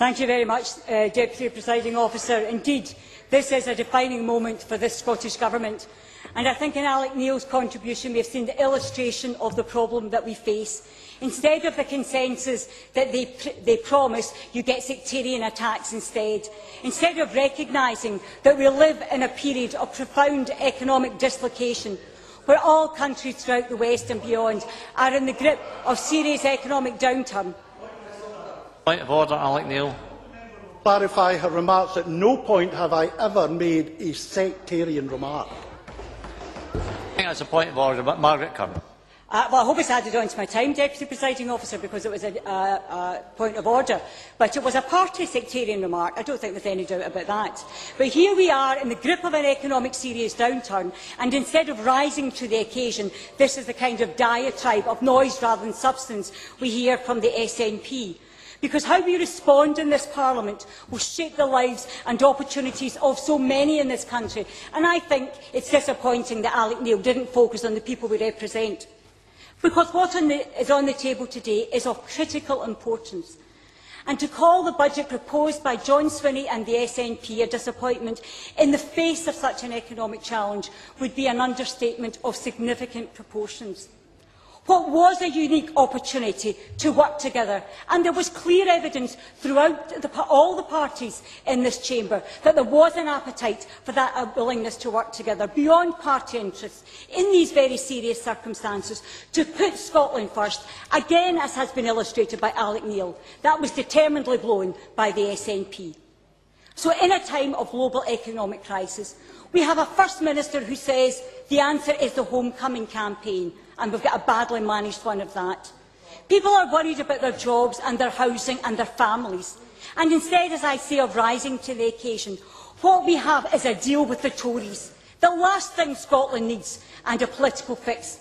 Thank you very much, Deputy Presiding Officer. Indeed, this is a defining moment for this Scottish Government. And I think in Alex Neil's contribution we have seen the illustration of the problem that we face. Instead of the consensus that they promise, you get sectarian attacks instead. Instead of recognising that we live in a period of profound economic dislocation, where all countries throughout the West and beyond are in the grip of serious economic downturn. Point of order, Alex Neil. Clarify her remarks. At no point have I ever made a sectarian remark. I think that's a point of order, but Margaret Curran. Well, I hope it's added on to my time, Deputy Presiding Officer, because it was a point of order. But it was a party sectarian remark. I don't think there's any doubt about that. But here we are in the grip of an economic serious downturn, and instead of rising to the occasion, this is the kind of diatribe of noise rather than substance we hear from the SNP. Because how we respond in this Parliament will shape the lives and opportunities of so many in this country. And I think it's disappointing that Alex Neil didn't focus on the people we represent. Because what is on the table today is of critical importance. And to call the budget proposed by John Swinney and the SNP a disappointment in the face of such an economic challenge would be an understatement of significant proportions. What was a unique opportunity to work together, and there was clear evidence throughout all the parties in this chamber that there was an appetite for that willingness to work together beyond party interests in these very serious circumstances to put Scotland first, again as has been illustrated by Alex Neil. That was determinedly blown by the SNP. So in a time of global economic crisis, we have a First Minister who says the answer is the homecoming campaign, and we've got a badly managed one of that. People are worried about their jobs and their housing and their families. And instead, as I say, of rising to the occasion, what we have is a deal with the Tories, the last thing Scotland needs, and a political fix.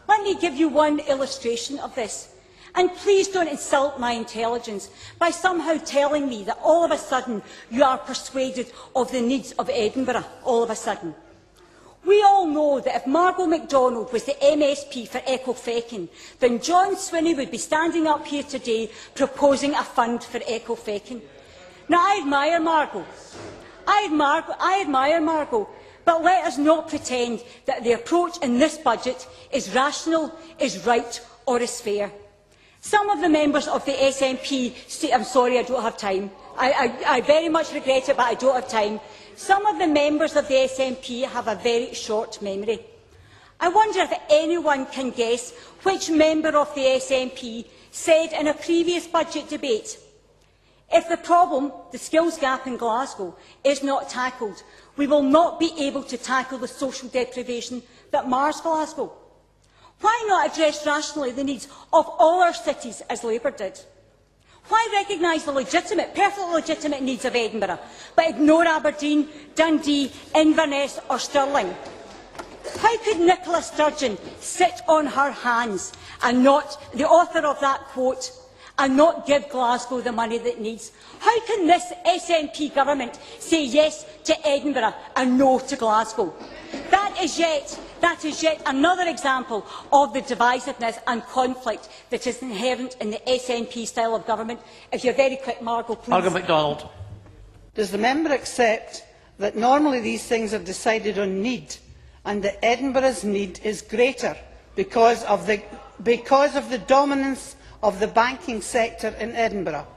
Let me give you one illustration of this. And please don't insult my intelligence by somehow telling me that all of a sudden you are persuaded of the needs of Edinburgh, all of a sudden. We all know that if Margaret MacDonald was the MSP for Echo Feckin, then John Swinney would be standing up here today proposing a fund for Echo Feckin. Now, I admire Margaret. I admire Margaret. But let us not pretend that the approach in this budget is rational, is right or is fair. Some of the members of the SNP, I'm sorry I don't have time. I very much regret it, but I don't have time. Some of the members of the SNP have a very short memory. I wonder if anyone can guess which member of the SNP said in a previous budget debate, if the problem, the skills gap in Glasgow, is not tackled, we will not be able to tackle the social deprivation that mars Glasgow. Why not address rationally the needs of all our cities as Labour did? Why recognise the legitimate, perfectly legitimate needs of Edinburgh, but ignore Aberdeen, Dundee, Inverness or Stirling? How could Nicola Sturgeon sit on her hands and not, the author of that quote, and not give Glasgow the money that it needs? How can this SNP government say yes to Edinburgh and no to Glasgow? That is yet another example of the divisiveness and conflict that is inherent in the SNP style of government. If you're very quick, Margaret, please. Margaret MacDonald. Does the member accept that normally these things are decided on need, and that Edinburgh's need is greater because of the dominance of the banking sector in Edinburgh?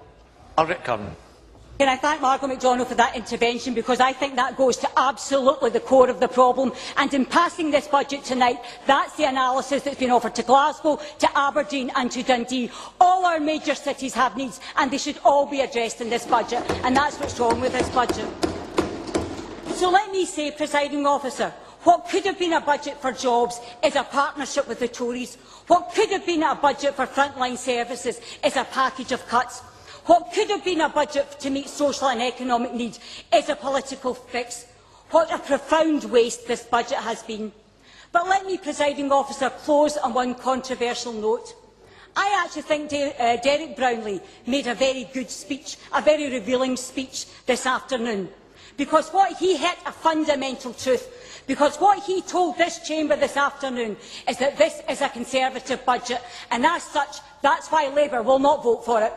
Margaret Curran. Can I thank Margaret MacDonald for that intervention, because I think that goes to absolutely the core of the problem. And in passing this budget tonight, that's the analysis that's been offered to Glasgow, to Aberdeen and to Dundee. All our major cities have needs, and they should all be addressed in this budget. And that's what's wrong with this budget. So let me say, Presiding Officer, what could have been a budget for jobs is a partnership with the Tories. What could have been a budget for frontline services is a package of cuts. What could have been a budget to meet social and economic needs is a political fix. What a profound waste this budget has been. But let me, Presiding Officer, close on one controversial note. I actually think Derek Brownlee made a very good speech, a very revealing speech this afternoon. Because what he hit a fundamental truth. Because what he told this chamber this afternoon is that this is a Conservative budget, and as such, that's why Labour will not vote for it.